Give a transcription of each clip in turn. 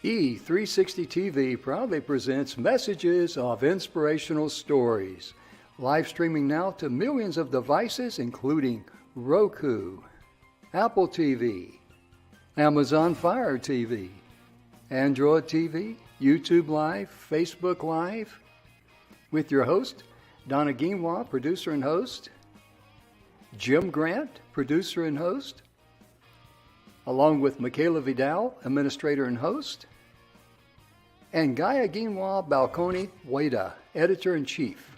E360 TV proudly presents messages of inspirational stories. Live streaming now to millions of devices, including Roku, Apple TV, Amazon Fire TV, Android TV, YouTube Live, Facebook Live, with your host, Donna, producer and host, Jim Grant, producer and host, along with Michaela Vidal, administrator and host, and Gaia Ginwa Balconi Wada, editor-in-chief.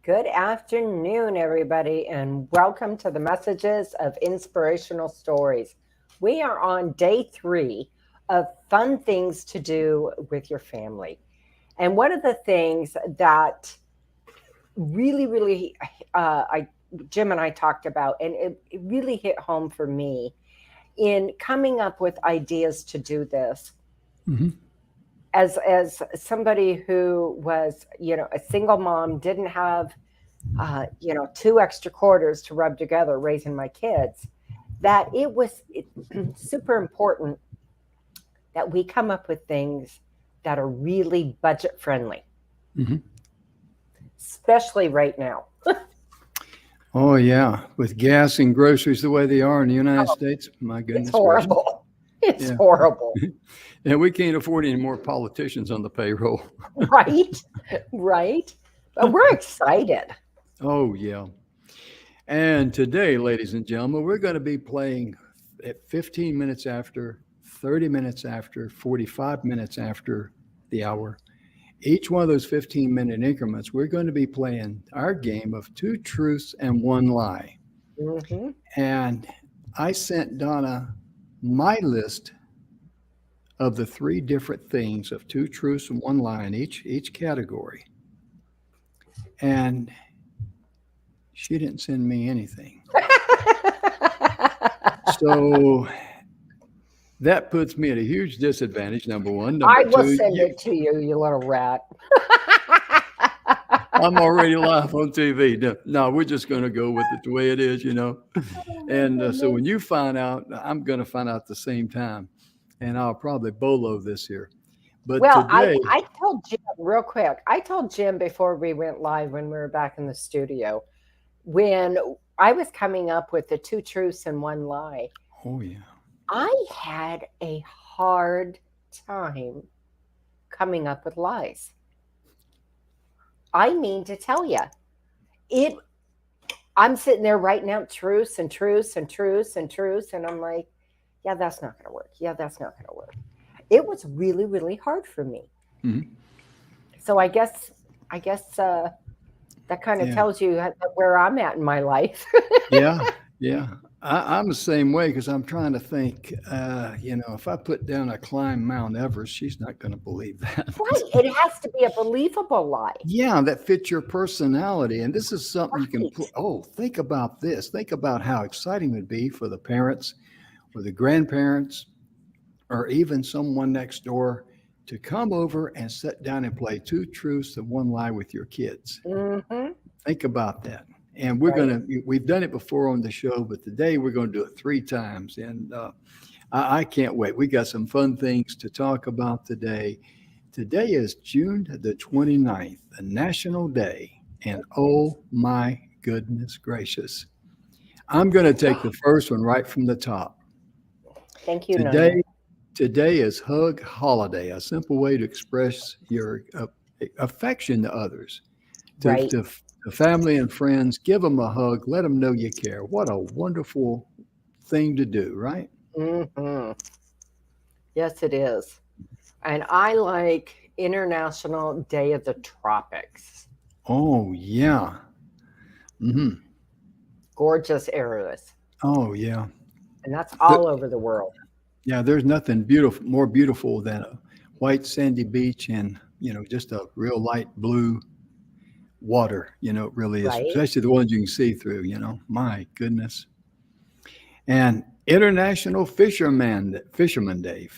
Good afternoon, everybody, and welcome to the Messages of Inspirational Stories. We are on day 3 of fun things to do with your family. And one of the things that really, Jim and I talked about, and it really hit home for me in coming up with ideas to do this. Mm-hmm. As somebody who was, a single mom, didn't have, 2 extra quarters to rub together raising my kids, that it was super important that we come up with things that are really budget friendly, mm-hmm. especially right now. Oh, yeah. With gas and groceries the way they are in the United States, my goodness. It's horrible. It's horrible. And we can't afford any more politicians on the payroll. Right. But we're excited. Oh, yeah. And today, ladies and gentlemen, we're going to be playing at 15 minutes after, 30 minutes after, 45 minutes after the hour. Each one of those 15-minute increments, we're going to be playing our game of 2 truths and 1 lie. Mm-hmm. And I sent Donna my list of the 3 different things of 2 truths and 1 lie in each category. And she didn't send me anything. So that puts me at a huge disadvantage, number one. I will send it to you, you little rat. I'm already live on TV. No, we're just going to go with it the way it is, And so when you find out, I'm going to find out at the same time. And I'll probably bolo this here. But today, I told Jim real quick. I told Jim before we went live when we were back in the studio, when I was coming up with the 2 truths and 1 lie. Oh, yeah. I had a hard time coming up with lies. I mean to tell you, I'm sitting there writing out truths and truths and truths and truths, and I'm like, yeah, that's not going to work. Yeah, that's not going to work. It was really, really hard for me. Mm-hmm. So I guess that kind of tells you where I'm at in my life. Yeah. I'm the same way because I'm trying to think, if I put down a climb Mount Everest, she's not going to believe that. Right. It has to be a believable lie. Yeah, that fits your personality. And this is something you can think about this. Think about how exciting it would be for the parents or the grandparents or even someone next door to come over and sit down and play 2 truths and 1 lie with your kids. Mm-hmm. Think about that. And we've done it before on the show, but today we're going to do it 3 times. And I can't wait. We got some fun things to talk about today. Today is June the 29th, a national day. And oh my goodness gracious. I'm going to take the first one right from the top. Thank you. Today is Hug Holiday, a simple way to express your affection to others. To family and friends, give them a hug, let them know you care. What a wonderful thing to do, right? Mm-hmm. Yes, it is. And I like International Day of the Tropics. Oh, yeah. Mm-hmm. Gorgeous areas. Oh, yeah. And that's all over the world. Yeah, there's nothing more beautiful than a white sandy beach and, just a real light blue water, it really is, right? Especially the ones you can see through, my goodness. And International Fisherman Day.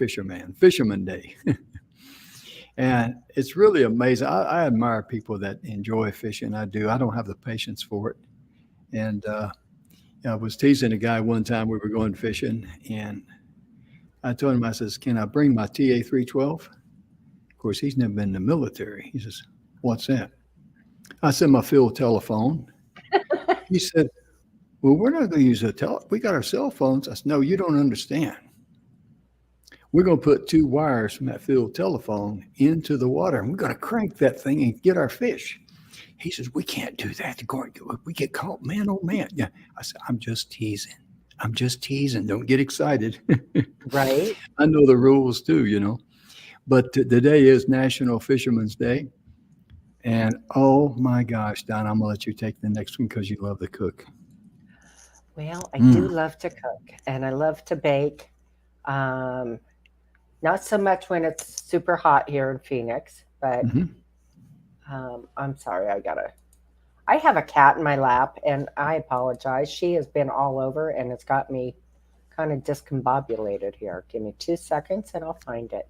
And it's really amazing. I admire people that enjoy fishing. I do. I don't have the patience for it. And I was teasing a guy one time. We were going fishing, and I told him, I says, "Can I bring my TA 312?" Of course, he's never been in the military. He says, "What's that?" I said, "My field telephone." He said, "Well, we're not going to use we got our cell phones." I said, "No, you don't understand. We're going to put two wires from that field telephone into the water, and we're going to crank that thing and get our fish." He says, "We can't do that. We get caught, man. Oh, man." Yeah. I said, "I'm just teasing. I'm just teasing. Don't get excited." Right. I know the rules too, you know. But today is National Fisherman's Day. And oh my gosh, Don, I'm going to let you take the next one because you love to cook. Well, I do love to cook and I love to bake. Um, Not so much when it's super hot here in Phoenix, but Mhm. I'm sorry, I have a cat in my lap and I apologize. She has been all over and it's got me kind of discombobulated here. Give me 2 seconds and I'll find it.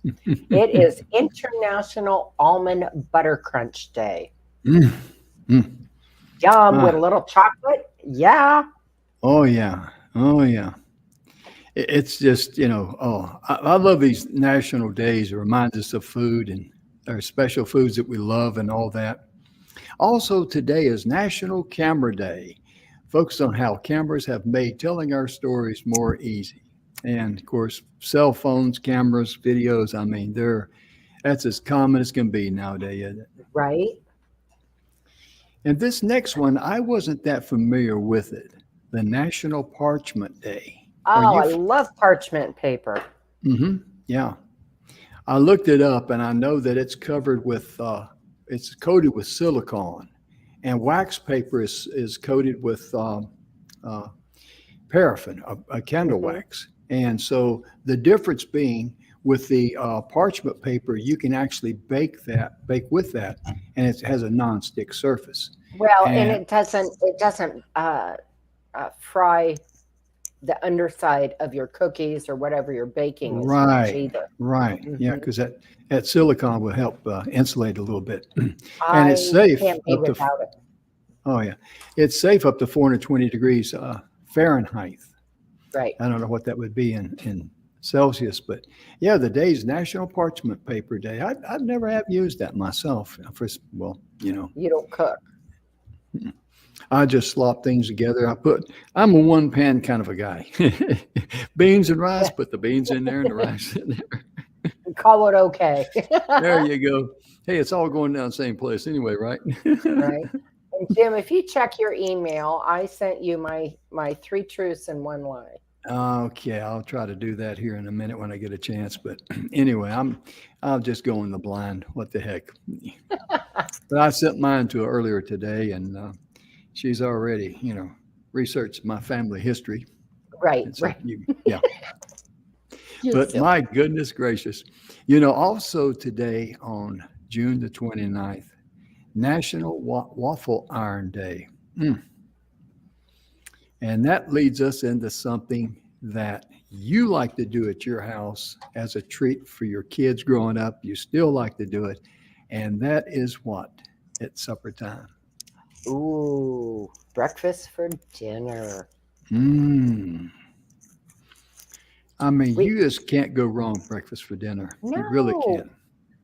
It is International Almond Butter Crunch Day. Mm, mm. Yum, with Ah, a little chocolate. Yeah. oh, yeah. Oh, yeah. It's just, I love these national days. It reminds us of food and our special foods that we love and all that. Also, today is National Camera Day, focused on how cameras have made telling our stories more easy. And of course, cell phones, cameras, videos, I mean, that's as common as can be nowadays, isn't it? Right. And this next one, I wasn't that familiar with it. The National Parchment Day. Are Oh, you? I love parchment paper. Mm-hmm. Yeah. I looked it up and I know that it's coated with silicone, and wax paper is coated with uh, paraffin, a candle Hmm. wax. And so the difference being with the parchment paper, you can actually bake with that, and it has a non-stick surface. Well, and And it doesn't fry the underside of your cookies or whatever you're baking as much right, either. right, yeah, Hmm. because that silicone will help insulate a little bit, and it's I safe can't be up to without it. oh yeah, it's safe up to 420 degrees Fahrenheit. Right. I don't know what that would be in Celsius, but yeah, the day's National Parchment Paper Day. I'd never have used that myself. First, well, You don't cook. I just slop things together. I'm a one pan kind of a guy. Beans and rice, put the beans in there and the rice in there. Call it okay. There you go. Hey, it's all going down the same place anyway, right? Right. And Jim, if you check your email, I sent you my three truths and one lie. Okay, I'll try to do that here in a minute when I get a chance. But anyway, I'll just go in the blind. What the heck? But I sent mine to her earlier today, and she's already, researched my family history. Right, And so right. yeah. You're But silly. my goodness gracious, also today on June the 29th, National Waffle Iron Day. Mm. And that leads us into something that you like to do at your house as a treat for your kids growing up. You still like to do it. And that is what? At supper time. Ooh, breakfast for dinner. Mm. I mean, We you just can't go wrong breakfast for dinner. You really no, can't.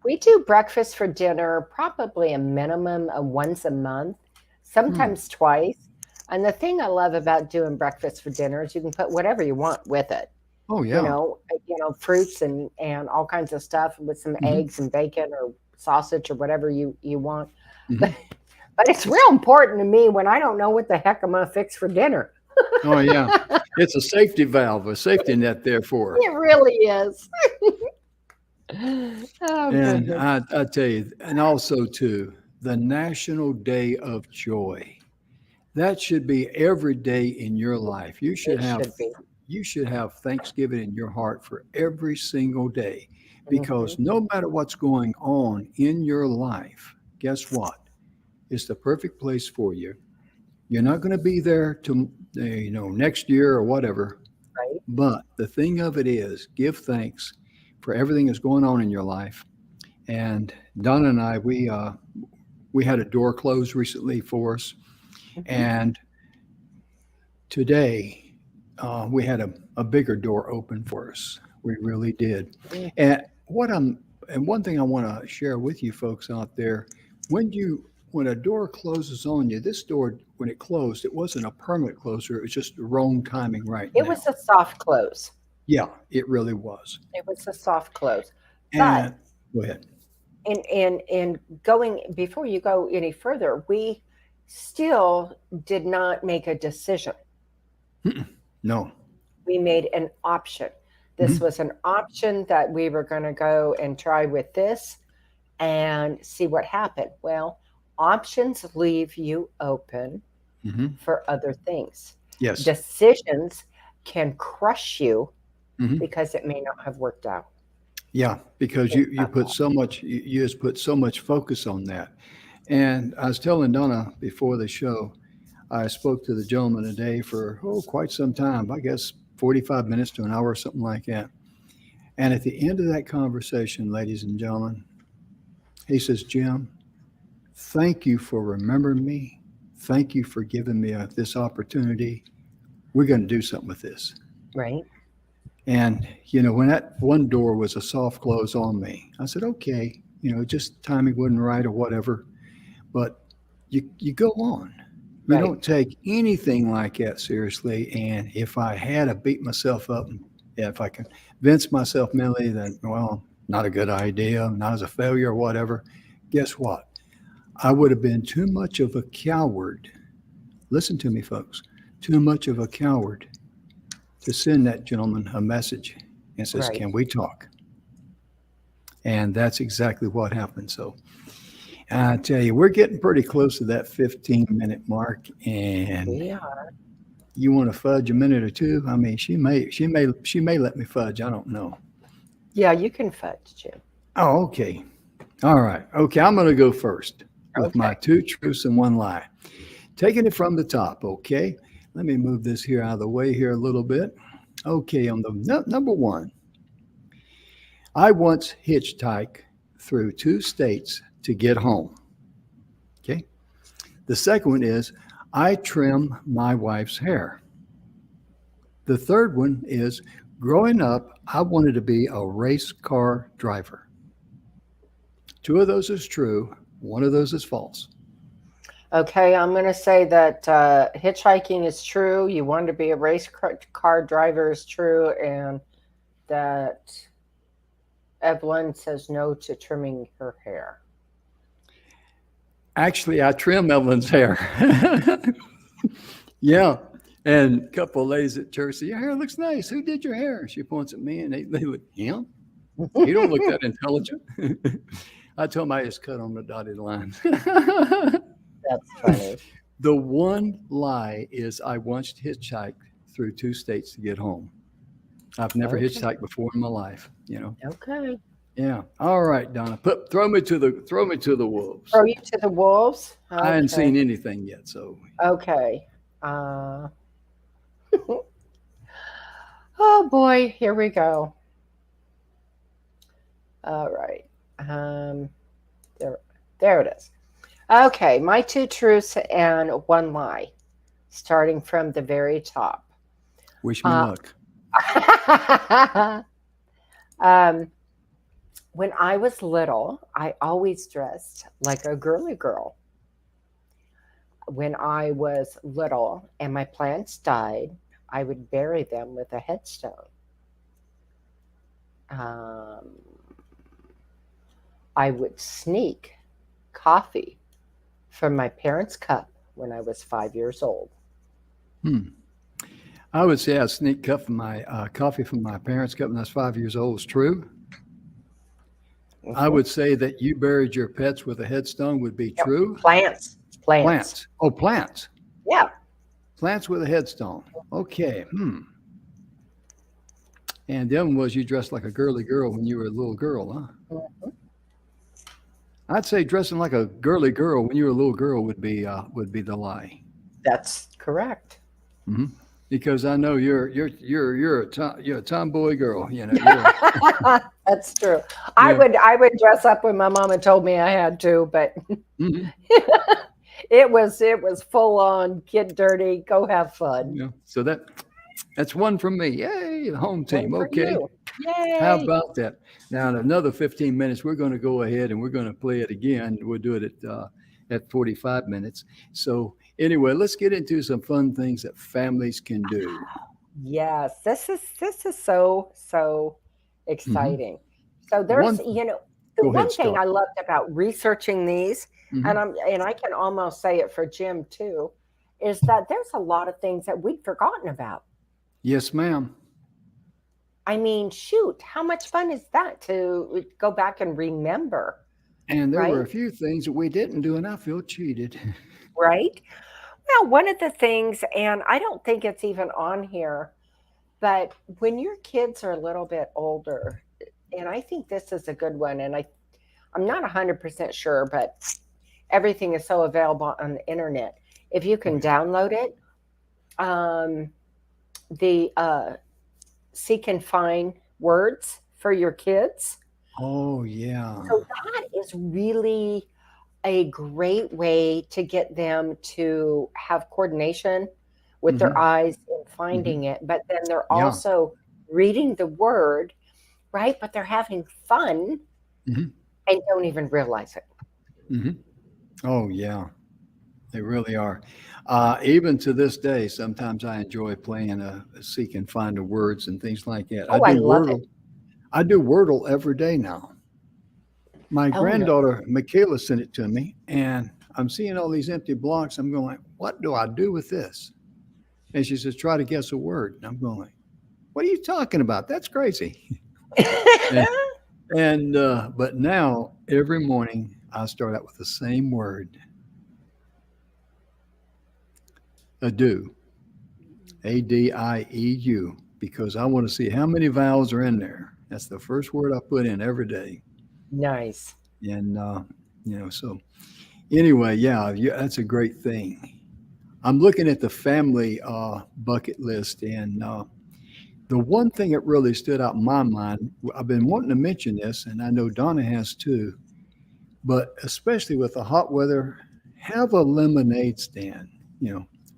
we do breakfast for dinner probably a minimum of once a month, Mm. sometimes twice. And the thing I love about doing breakfast for dinner is you can put whatever you want with it. Oh, yeah. Fruits and all kinds of stuff with some Hmm. eggs and bacon or sausage or whatever you want. But Hmm. but it's real important to me when I don't know what the heck I'm gonna fix for dinner. Oh, yeah. It's a safety valve, a safety net there for her. It really is. Oh And goodness. I tell you, and also too, the National Day of Joy. That should be every day in your life. It should be. You should have Thanksgiving in your heart for every single day, Hmm. because no matter what's going on in your life, guess what? It's the perfect place for you. You're not going to be there to next year or whatever. Right. But the thing of it is, give thanks for everything that's going on in your life, And Donna and I, we had a door closed recently for us, Mhm. and today we had a bigger door open for us. We really did. Mm. And one thing I want to share with you folks out there, when a door closes on you, this door when it closed, it wasn't a permanent closure. It was just the wrong timing right It was now. a soft close. Yeah, it really was. It was a soft close. But And go ahead. and going before you go any further, we still did not make a decision. Mm-mm. No. We made an option. This Hmm. was an option that we were going to go and try with this and see what happened. Well, options leave you open Hmm. for other things. Yes. Decisions can crush you Hmm. because it may not have worked out. Yeah, because Think you about put so much you just put so much focus on that. And I was telling Donna before the show, I spoke to the gentleman today for quite some time. I guess 45 minutes to an hour or something like that. And at the end of that conversation, ladies and gentlemen, he says, "Jim, thank you for remembering me. Thank you for giving me this opportunity. We're going to do something with this." that, right? And, when that one door was a soft close on me, I said, okay, just timing wasn't right or whatever. But you go on. You Right. don't take anything like that seriously. And if I had to beat myself up, yeah, if I convince myself mentally that, well, not a good idea, not as a failure or whatever, guess what? I would have been too much of a coward. Listen to me, folks. Too much of a coward to send that gentleman a message and says, Right. "Can we talk?" And that's exactly what happened. So I tell you, we're getting pretty close to that 15-minute mark. And We are. you want to fudge a minute or two? I mean, she may let me fudge. I don't know. Yeah, you can fudge, Jim. Oh, okay. All right. Okay, I'm going to go first with my Okay. two truths and one lie. Taking it from the top. Okay. Let me move this here out of the way here a little bit. Okay, on the number one, I once hitchhiked through two states to get home. Okay. The second one is I trim my wife's hair. The third one is growing up, I wanted to be a race car driver. Two of those is true, one of those is false. Okay, I'm going to say that hitchhiking is true. You want to be a car driver is true, and that Evelyn says no to trimming her hair. Actually, I trim Evelyn's hair. Yeah. And a couple of ladies at church say, "Your hair looks nice. Who did your hair?" She points at me and they look, him? He don't look that intelligent. I told him I just cut on the dotted line. That's funny. The one lie is I once hitchhiked through two states to get home. I've never Okay. hitchhiked before in my life. Okay. Yeah. All right, Donna. Throw me to the wolves. Throw you to the wolves. I hadn't Okay. seen anything yet, so Okay. Uh, oh boy, here we go. All right. There, there it is. Okay, my two truths and one lie, starting from the very top. wish me Uh, luck. um, when I was little, I always dressed like a girly girl. When I was little and my plants died, I would bury them with a headstone. Um, I would sneak coffee from my parents' cup when I was 5 years old. Hmm. I would say I sneak coffee from my parents' cup when I was 5 years old is true. I Mhm. would say that you buried your pets with a headstone would be Yep. true. Plants. Plants. Plants. Oh, plants. Yeah. Plants with a headstone. Okay. And the other one was you dressed like a girly girl when you were a little girl, huh? Mhm. I'd say dressing like a girly girl when you were a little girl would be the lie. That's correct. Hmm. Because I know you're a tomboy girl. You're That's true. Yeah. I would dress up when my mama told me I had to, but Hmm. it was full on get dirty, go have fun. Yeah. So that's one from me. Yay, the home One team. for Okay. you. How Yay. about that? Now, in another 15 minutes, we're going to go ahead and we're going to play it again. We'll do it at 45 minutes. So, anyway, let's get into some fun things that families can do. Yes, this is so Hmm. exciting. So there's, One, the go ahead, one thing start. I loved about researching these, and Hmm. I can almost say it for Jim too, is that there's a lot of things that we'd forgotten about. Yes, ma'am. I mean, shoot, how much fun is that to go back and remember, And there were right? a few things that we didn't do, and I feel cheated. Right? Well, one of the things, and I don't think it's even on here, but when your kids are a little bit older, and I think this is a good one, and I'm not 100% sure, but everything is so available on the internet. If you Oh, can yeah. download it, um, the seek and find words for your kids. Oh, yeah. So that is really a great way to get them to have coordination with their Hmm. eyes in Hmm. finding it, but then they're Yeah. also reading the word, right? But they're having fun Hmm. and don't even realize it. Hmm. Oh, yeah. They really are. Even to this day, sometimes I enjoy playing a seek and find the words and things like that. Oh, I love it. I do Wordle every day now. My Oh, no. granddaughter Michaela sent it to me, and I'm seeing all these empty blocks. I'm going, what do I do with this? And she says, try to guess a word. And I'm going, what are you talking about? That's crazy. And, but now every morning I start out with the same word, adieu. Adieu, because I want to see how many vowels are in there. That's the first word I put in every day. Nice. And, so anyway, yeah, that's a great thing. I'm looking at the family bucket list, and the one thing that really stood out in my mind, I've been wanting to mention this, and I know Donna has too, but especially with the hot weather, have a lemonade stand,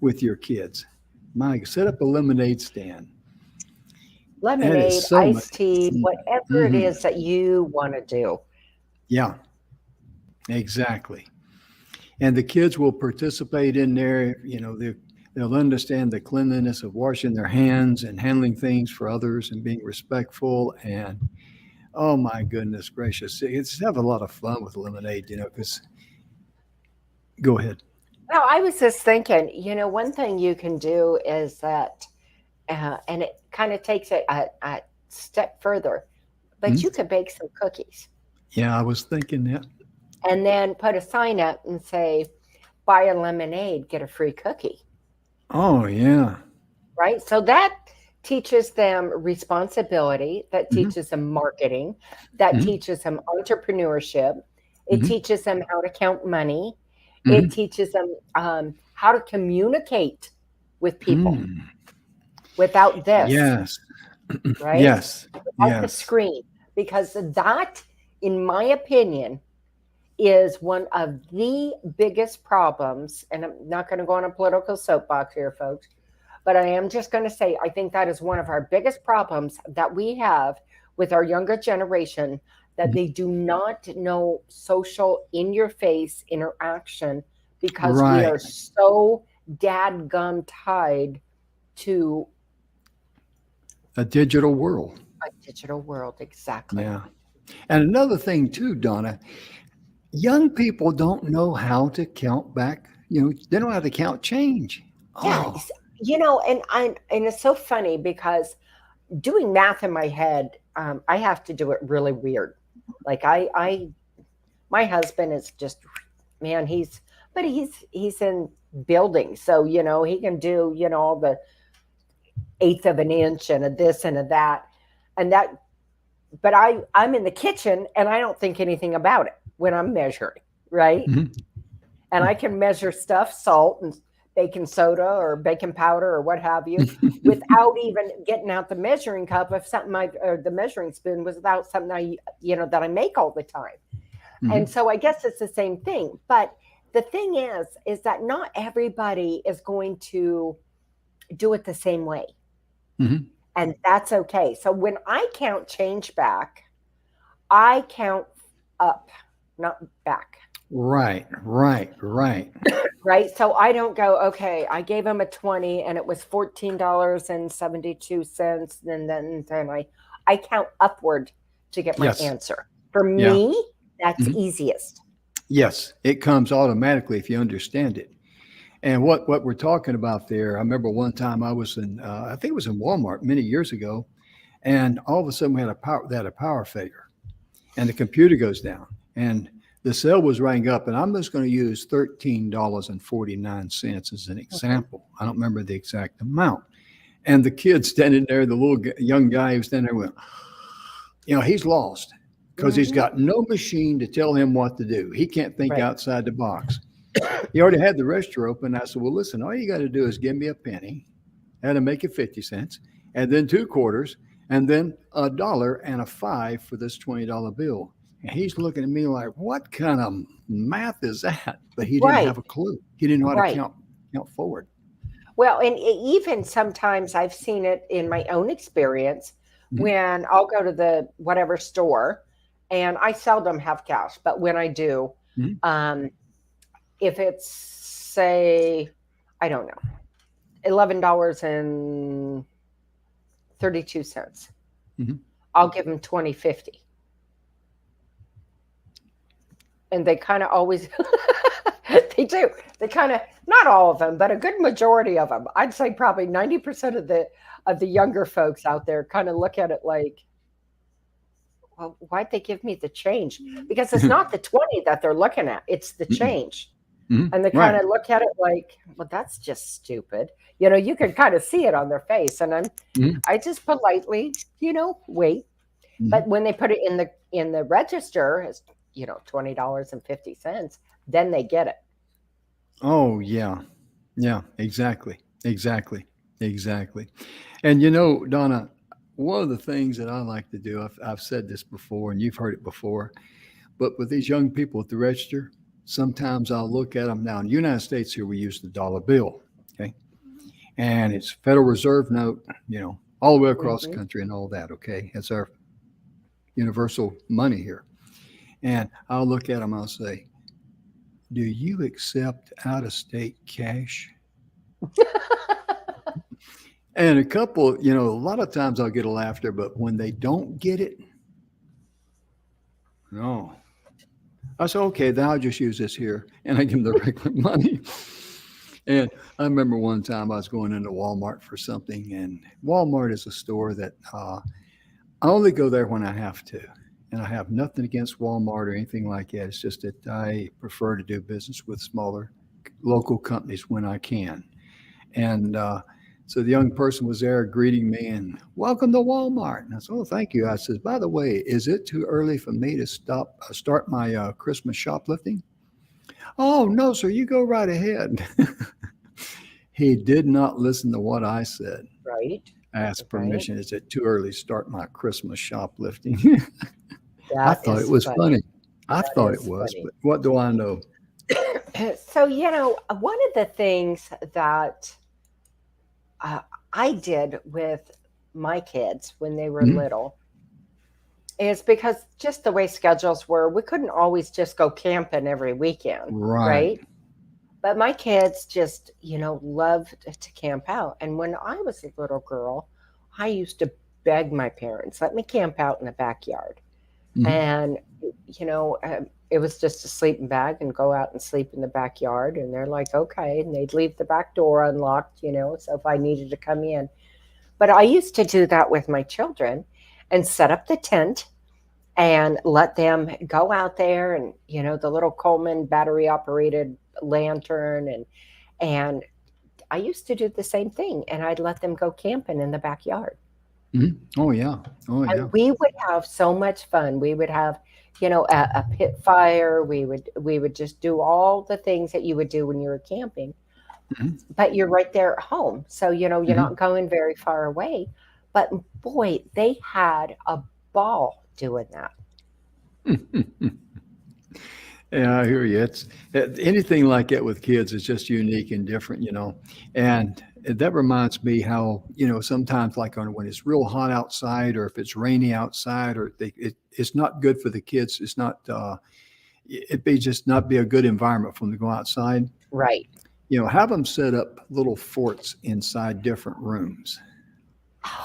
with your kids. Mike, set up a lemonade stand. That is Lemonade, so much. iced tea, whatever it Hmm. is that you want to do. Yeah, exactly. And the kids will participate in there. They'll understand the cleanliness of washing their hands and handling things for others and being respectful. And oh my goodness gracious, it's have a lot of fun with lemonade. Because go ahead. Well, I was just thinking, one thing you can do is that, and it kind of takes it a step further, but Hmm? you could bake some cookies Yeah, I was thinking that. and then put a sign up and say, buy a lemonade, get a free cookie, Oh yeah. right? So that teaches them responsibility, that Hmm. teaches them marketing, that Hmm. teaches them entrepreneurship, it Hmm. teaches them how to count money, it Hmm. teaches them how to communicate with people Mm. without this, Yes. right? Yes. Without the Yes. screen, because that, in my opinion, is one of the biggest problems. And I'm not going to go on a political soapbox here, folks, but I am just going to say I think that is one of our biggest problems that we have with our younger generation, that Mhm. they do not know social in your face interaction because we Right. are so dadgum tied to A digital world. a digital world. Exactly. Yeah. And another thing too, Donna, young people don't know how to count back. They don't know how to count change. Yeah, Oh. and it's so funny because doing math in my head, I have to do it really weird. Like my husband is just, man, he's in building, so he can do all the eighth of an inch and a this and a that, and that. But I'm in the kitchen and I don't think anything about it when I'm measuring, right? Mhm. And I can measure stuff, salt and baking soda or baking powder or what have you, without even getting out the measuring cup of something or the measuring spoon, without something that I make all the time. And Mhm. so I guess it's the same thing. But the thing is that not everybody is going to do it the same way. Mhm. And that's okay. So when I count change back, I count up, not back. Right, right, right. Right. So I don't go, okay, I gave him a 20 and it was $14.72. And then I count upward to get my Yes. answer. For Yeah. me, that's Mhm. easiest. Yes, it comes automatically if you understand it. And what we're talking about there, I remember one time I was in, I think it was in Walmart many years ago, and all of a sudden they had a power failure, and the computer goes down, and the cell was rang up, and I'm just going to use $13.49 as an Okay. example. I don't remember the exact amount. And the kid standing there, the young guy who was standing there went, he's lost because he's Hmm. got no machine to tell him what to do. He can't think Right. outside the box. He already had the register open. I said, well, listen, all you got to do is give me a penny, and to make it 50 cents, and then two quarters, and then $1 and a five for this $20 bill. And he's looking at me like, what kind of math is that? But he didn't Right. have a clue. He didn't know how to Right. count forward. Well, and even sometimes I've seen it in my own experience Mhm. when I'll go to the whatever store, and I seldom have cash, but when I do, Mhm. um, if it's, say, I don't know, $11.32, Mhm. I'll give them 20.50. And they kind of always, they do. They kind of, not all of them, but a good majority of them. I'd say probably 90% of the younger folks out there kind of look at it like, well, why'd they give me the change? Because it's not the 20 that they're looking at, it's the Mhm. change. Mhm. And they kind Right. of look at it like, well, that's just stupid. You can kind of see it on their face. And Mhm. I just politely, wait. But Mhm. when they put it in the register as, $20.50, then they get it. Oh, yeah. Yeah, exactly. Exactly. Exactly. And Donna, one of the things that I like to do, I've said this before and you've heard it before, but with these young people at the register, sometimes I'll look at them now. In the United States here, we use the dollar bill, okay? And it's Federal Reserve note, all the way across the Hmm. country and all that, okay? It's our universal money here. And I'll look at them, I'll say, do you accept out of state cash? And a couple, a lot of times I'll get a laughter, but when they don't get it, no. I said, okay, then I'll just use this here. And I give them the regular money. And I remember one time I was going into Walmart for something, and Walmart is a store that I only go there when I have to. And I have nothing against Walmart or anything like that. It's just that I prefer to do business with smaller local companies when I can. And so the young person was there greeting me and welcome to Walmart. And I said, oh, thank you. I said, by the way, is it too early for me to start my Christmas shoplifting? Oh, no, sir, you go right ahead. He did not listen to what I said. Right. I asked Right. permission. Is it too early to start my Christmas shoplifting? I That thought it is was funny. funny. I That thought it is was, funny. but what do I know? So, one of the things that uh, I did with my kids when they were Mhm. little is because just the way schedules were, we couldn't always just go camping every weekend, Right. right? But my kids just, loved to camp out. And when I was a little girl, I used to beg my parents, let me camp out in the backyard. Mhm. And, it was just a sleeping bag and go out and sleep in the backyard. And they're like, okay. And they'd leave the back door unlocked, so if I needed to come in. But I used to do that with my children and set up the tent and let them go out there and, the little Coleman battery operated lantern. And I used to do the same thing. And I'd let them go camping in the backyard. Mhm. Oh, yeah. Oh, yeah. And we would have so much fun. We would have, a pit fire. We would just do all the things that you would do when you were camping. Mhm. but you're right there at home. So, you're Mhm. not going very far away. But boy, they had a ball doing that. Yeah, I hear you. Anything like that with kids is just unique and different, And that reminds me how, sometimes like when it's real hot outside or if it's rainy outside or it's not good for the kids. It's not, it'd be just not be a good environment for them to go outside. Right. Have them set up little forts inside different rooms.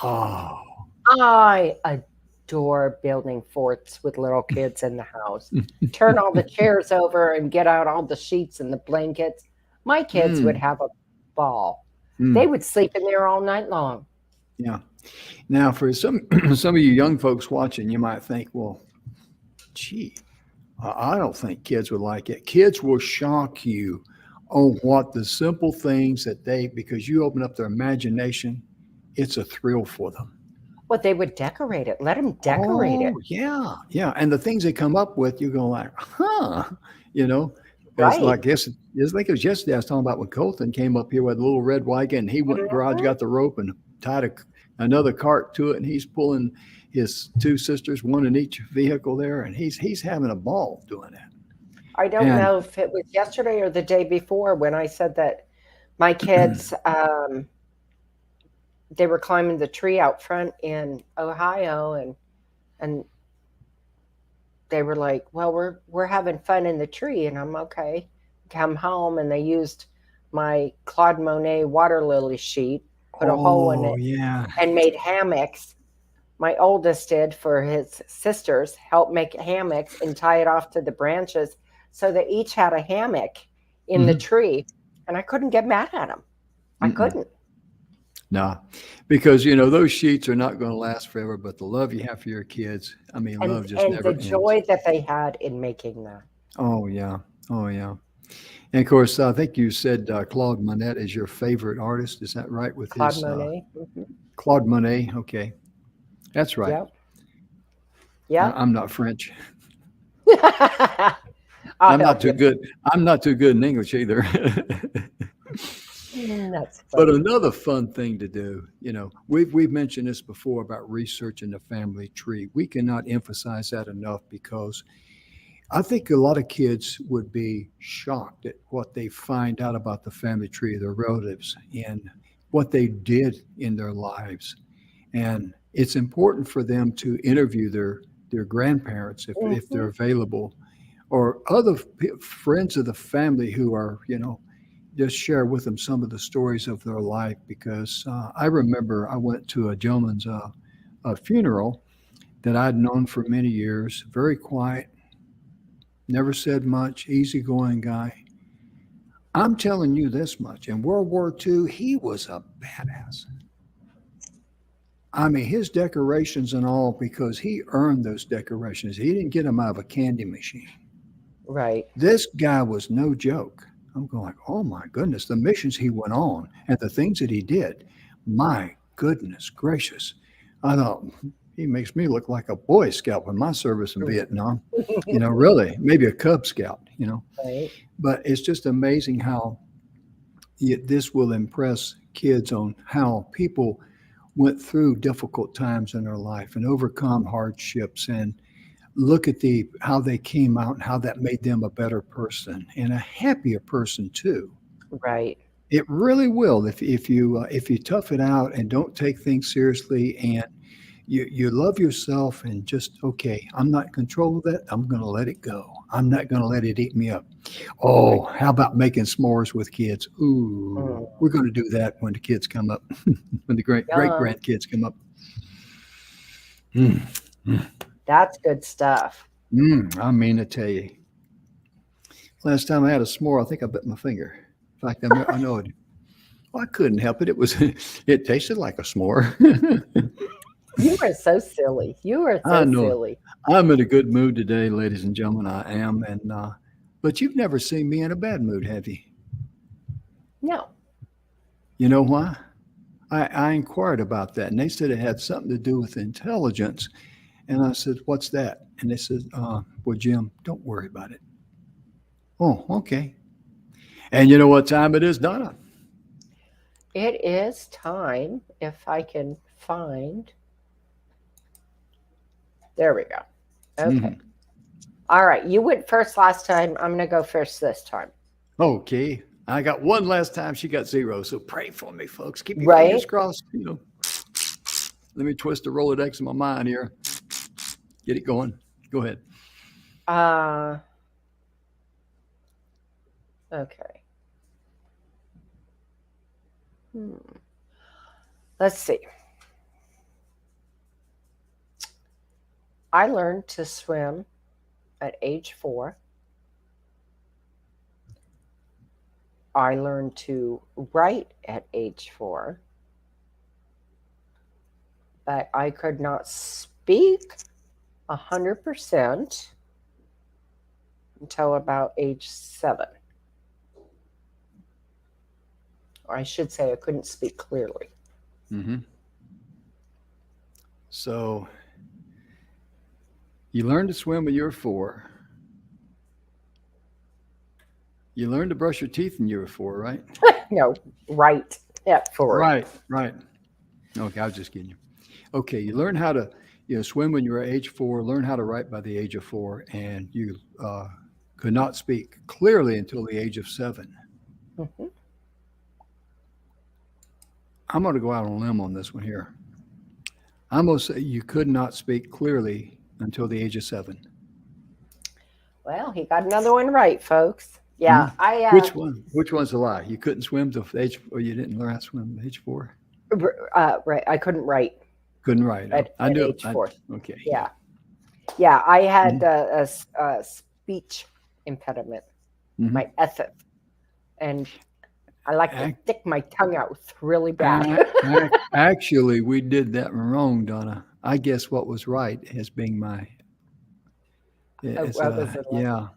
Oh, I adore building forts with little kids in the house. Turn all the chairs over and get out all the sheets and the blankets. My kids would mm, have a ball. They mm, would sleep in there all night long. yeah. Now, for some some of you young folks watching, you might think, well, gee, I don't think kids would like it. Kids will shock you on what the simple things that because you open up their imagination, it's a thrill for them. Well, they would decorate it. Let them decorate it. Oh, yeah, yeah. And the things they come up with, you go like, huh, you know, it's Right. like this. It's like it was yesterday. I was talking about when Colton came up here with a little red wagon. And he went in the garage, Mhm. got the rope, and tied another cart to it, and he's pulling his two sisters, one in each vehicle there, and he's having a ball doing that. I don't And know if it was yesterday or the day before when I said that my kids, they were climbing the tree out front in Ohio, and they were like, "Well, we're having fun in the tree," and I'm okay. Come home, and they used my Claude Monet water lily sheet, put a hole in oh it, yeah, and made hammocks. My oldest did for his sisters, help make hammocks and tie it off to the branches, so they each had a hammock in the hmm tree, and I couldn't get mad at them. I mm-mm. couldn't. Nah, because those sheets are not going to last forever. But the love you have for your kids, I mean, And love just and the never ends. joy that they had in making that. Oh yeah, oh yeah. And of course, I think you said Claude Monet is your favorite artist. Is that right? With Claude his Monet. Hmm. Claude Monet. Okay, that's right. Yep. Yep. I'm not French. I'll I'm not help too you. good. I'm not too good in English either. That's But funny. another fun thing to do, we've mentioned this before about researching the family tree. We cannot emphasize that enough because I think a lot of kids would be shocked at what they find out about the family tree of their relatives and what they did in their lives. And it's important for them to interview their grandparents if they're Hmm. available or other friends of the family who are, just share with them some of the stories of their life because I remember I went to a gentleman's a funeral that I'd known for many years, very quiet, never said much, easygoing guy. I'm telling you this much. In World War II, he was a badass. I mean, his decorations and all, because he earned those decorations. He didn't get them out of a candy machine. Right. This guy was no joke. I'm going, oh my goodness, the missions he went on and the things that he did. My goodness gracious. I thought, he makes me look like a Boy Scout with my service in Vietnam. Really, maybe a Cub Scout. Right. But it's just amazing how this will impress kids on how people went through difficult times in their life and overcome hardships and look at how they came out and how that made them a better person and a happier person too. Right. It really will if you tough it out and don't take things seriously and you love yourself and just okay. I'm not in control of that. I'm going to let it go. I'm not going to let it eat me up. Oh, how about making s'mores with kids? Ooh, Mm. we're going to do that when the kids come up, when the great Yum. grandkids come up. Mm, mm, That's good stuff. I mean to tell you, last time I had a s'more, I think I bit my finger. In fact, I know it. Well, I couldn't help it. It tasted like a s'more. You are so silly. You are I so know. silly. I'm in a good mood today, ladies and gentlemen. I am, and but you've never seen me in a bad mood, have you? No. You know why? I inquired about that, and they said it had something to do with intelligence. And I said, "What's that?" And they said, "Well, Jim, don't worry about it." Oh, okay. And you know what time it is, Donna? It is time, if I can find. There we go. Okay. Mhm. All right. You went first last time. I'm going to go first this time. Okay. I got one last time. She got 0. So pray for me, folks. Keep your Right? fingers crossed. Let me twist the Rolodex in my mind here. Get it going. Go ahead. Uh, okay. Hmm. Let's see. I learned to swim at age 4. I learned to write at age 4, but I could not speak 100% until about age 7. Or I should say I couldn't speak clearly. Mm-hmm. So you learned to swim when you were 4. You learned to brush your teeth when you were 4, right? No, right at 4. Right, right. Okay, I was just kidding you. Okay, you learn how to swim when you were age 4, learn how to write by the age of 4, and you could not speak clearly until the age of 7. Mm-hmm. I'm going to go out on a limb on this one here. I'm going to say you could not speak clearly until the age of 7. Well, he got another one right, folks. Hmm? Yeah, Which one? Which one's a lie? You couldn't swim till age, or you didn't learn how to swim at age 4? right. I couldn't write Couldn't write. at I knew it. age 4. Okay. Yeah, yeah. I had Mhm. a speech impediment, Mhm. my ethic, and I like to Ac- stick my tongue out really bad. Actually, we did that wrong, Donna. I guess what was right as being my is What was it like? yeah,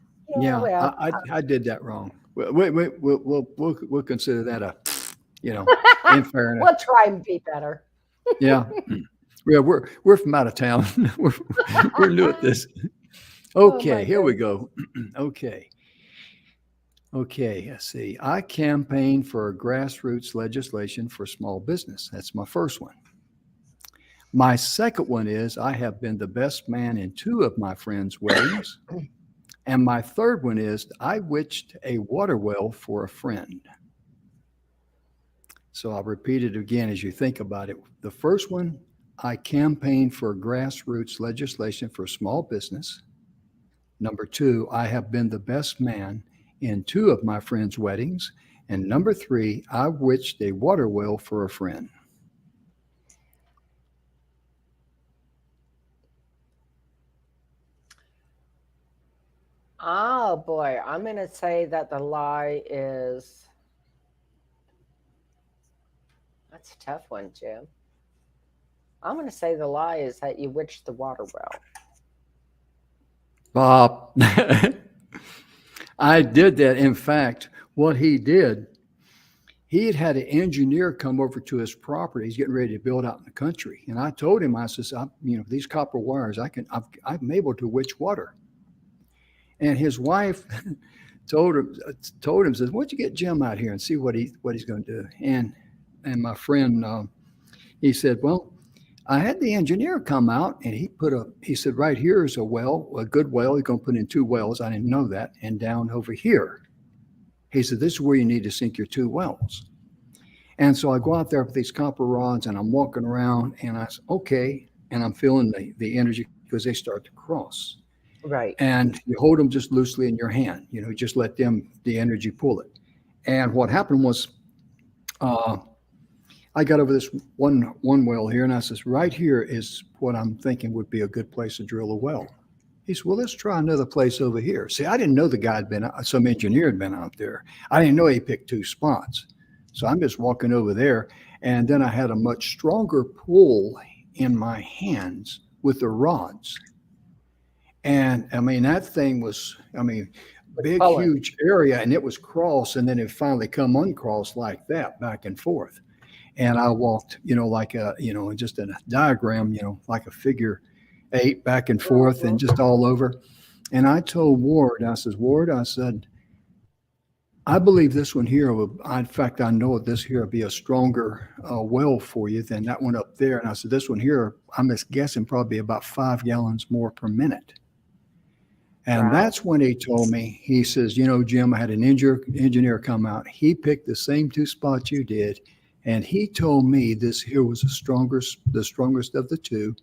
Yeah, yeah. well, I did that wrong. We'll consider that a in fairness. we'll try and be better. Yeah, yeah. We're from out of town. We're new at this. Oh Okay, my here we goodness. go. Okay. Okay, let's see. I campaign for grassroots legislation for small business. That's my first one. My second one is I have been the best man in 2 of my friends' weddings. And my third one is I witched a water well for a friend. So I'll repeat it again as you think about it. The first one, I campaigned for grassroots legislation for small business. Number 2, I have been the best man in 2 of my friends' weddings. And number 3, I witched a water well for a friend. Oh boy, I'm going to say that the lie is. That's a tough one, Jim. I'm going to say the lie is that you witched the water well. Bob, I did that. In fact, what he did, he had an engineer come over to his property. He's getting ready to build out in the country, and I told him, I says, these copper wires, I'm able to witch water. And his wife told him, says, "Why don't you get Jim out here and see what he's going to do?" And my friend, he said, "Well, I had the engineer come out, and he said, right here is a well, a good well. He's going to put in 2 wells. I didn't know that. And down over here, he said, this is where you need to sink your 2 wells." And so I go out there with these copper rods, and I'm walking around, and I said, okay, and I'm feeling the energy because they start to cross. Right. And you hold them just loosely in your hand. Just let the energy pull it. And what happened was, I got over this one well here, and I says, right here is what I'm thinking would be a good place to drill a well. He said, well, let's try another place over here. See, I didn't know the guy some engineer had been out there. I didn't know he picked 2 spots. So I'm just walking over there, and then I had a much stronger pull in my hands with the rods. And I mean, that thing was, big, Pulling. huge area, and it was cross, and then it finally come uncross like that, back and forth. And I walked, like just in a diagram, like a figure 8 back and forth and Mhm. just all over. And I told Ward, I said, I believe this one here will, in fact, I know this here will be a stronger well for you than that one up there. And I said, this one here, I'm just guessing probably about 5 gallons more per minute. And Wow. that's when he told me, he says, Jim, I had an engineer come out. He picked the same two spots you did. And he told me this here was the strongest of the two.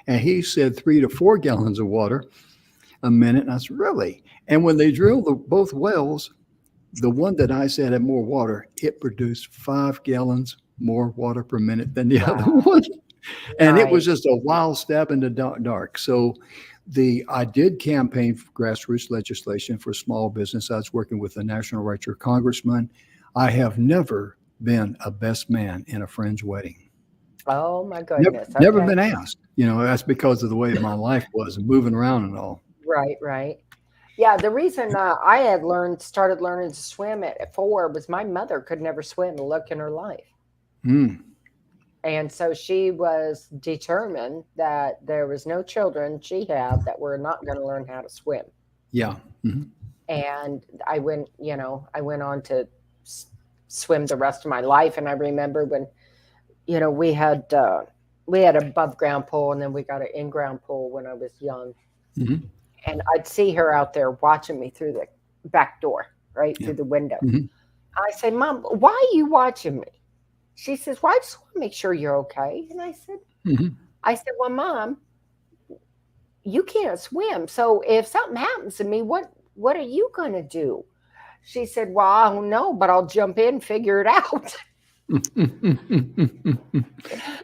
And he said 3 to 4 gallons of water a minute. And I said, really? And when they drilled both wells, the one that I said had more water, it produced 5 gallons more water per minute than the other Wow. one. And it was Nice. just a wild stab in the dark. So I did campaign for grassroots legislation for small business. I was working with a national writer congressman. I have never been a best man in a friend's wedding. Oh my Never, goodness. never Okay. been asked. That's because of the way my life was and moving around and all. Right, right. Yeah, the reason I had started learning to swim at 4 was my mother could never swim a look in her life. Mm, And so she was determined that there was no children she had that were not going to learn how to swim. yeah. Hmm. And I went on to swim the rest of my life. And I remember when, we had an above ground pool and then we got an in ground pool when I was young. Hmm. And I'd see her out there watching me through the back door, right Yeah. through the window. Hmm. I say, Mom, why are you watching me? She says, well, I just want to make sure you're okay. And Hmm. I said, well, Mom, you can't swim. So if something happens to me, what are you going to do? She said, well, I don't know, but I'll jump in and figure it out.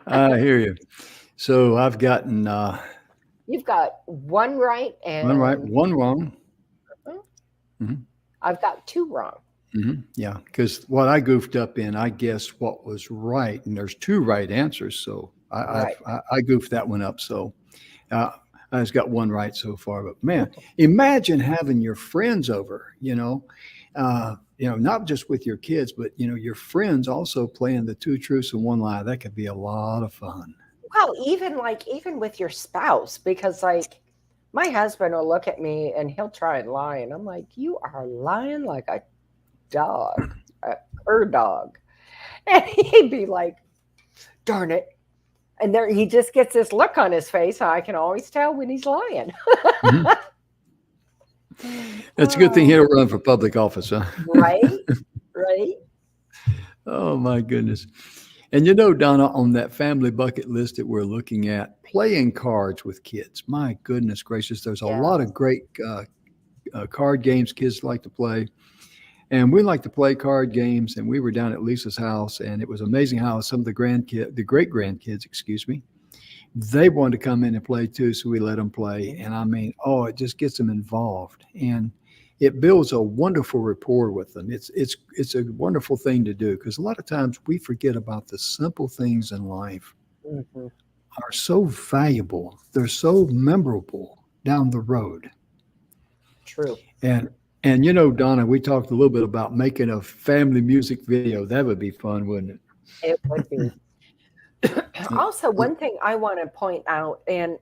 I hear you. So I've gotten You've got one right one right, and one wrong. Hmm. I've got 2 wrong. Hmm. Yeah, because what I goofed up in, I guessed what was right, and there's 2 right answers. So Right. I goofed that one up. So uh, I just got one right so far. But man, imagine having your friends over. Not just with your kids, but your friends also playing the 2 truths and 1 lie. That could be a lot of fun. Well, even with your spouse, because like my husband will look at me and he'll try and lie, and I'm like, you are lying like a dog, her dog, and he'd be like, darn it, and there he just gets this look on his face. I can always tell when he's lying. Mhm. It's a good thing he Oh, don't run for public office, huh? right, right. Oh my goodness. And Donna, on that family bucket list that we're looking at, playing cards with kids. My goodness gracious, there's a lot Yes. of great card games kids like to play. And we like to play card games. And we were down at Lisa's house, and it was amazing how some of the great grandkids, excuse me, they wanted to come in and play too. So we let them play. And I mean, oh, it just gets them involved. And it builds a wonderful rapport with them. It's a wonderful thing to do because a lot of times we forget about the simple things in life Hmm. are so valuable. They're so memorable down the road. True. And Donna, we talked a little bit about making a family music video. That would be fun, wouldn't It would be. it? Also, one thing I want to point out, and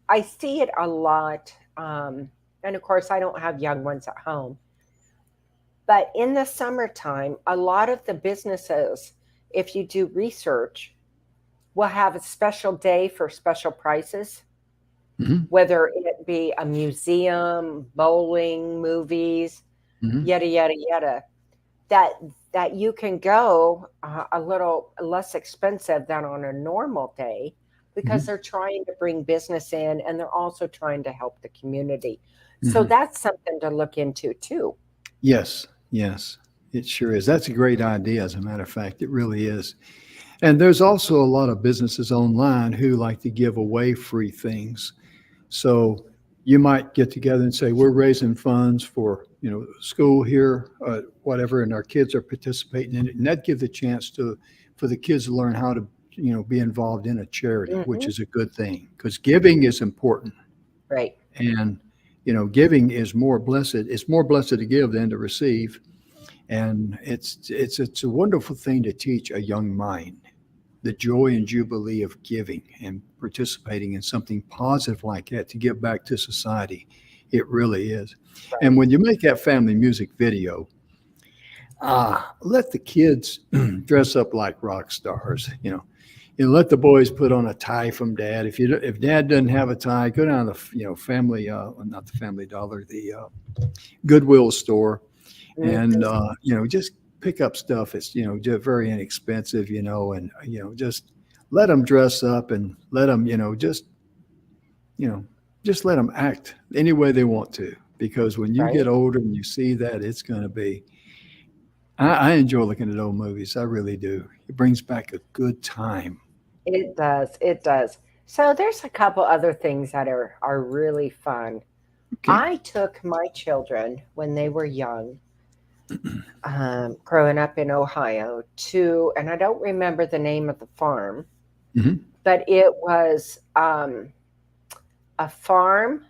I see it a lot, and of course, I don't have young ones at home, but in the summertime, a lot of the businesses, if you do research, will have a special day for special prices, Hmm. whether it be a museum, bowling, movies, Hmm. yada, yada, yada, that you can go a little less expensive than on a normal day because Hmm. they're trying to bring business in and they're also trying to help the community. So Hmm. that's something to look into too. Yes, yes, it sure is. That's a great idea, as a matter of fact. It really is. And there's also a lot of businesses online who like to give away free things. So you might get together and say, we're raising funds for, school here, whatever, and our kids are participating in it. And that gives a chance for the kids to learn how to, be involved in a charity, which Hmm. is a good thing because giving is important. Right. And, giving is more blessed. It's more blessed to give than to receive. And it's a wonderful thing to teach a young mind the joy and jubilee of giving and participating in something positive like that to give back to society. It really is. Right. And when you make that family music video, let the kids dress up like rock stars. Let the boys put on a tie from dad. If dad doesn't have a tie, go down to the family, not the Family Dollar, the Goodwill store, and Mhm. just pick up stuff. It's just very inexpensive, and just let them dress up and let them you know just let them act any way they want to. Because when you get Right? older and you see that, it's going to be. I enjoy looking at old movies. I really do. It brings back a good time. It does. It does. So there's a couple other things that are really fun. Okay. I took my children when they were young, growing up in Ohio, to, and I don't remember the name of the farm, Hmm. but it was a farm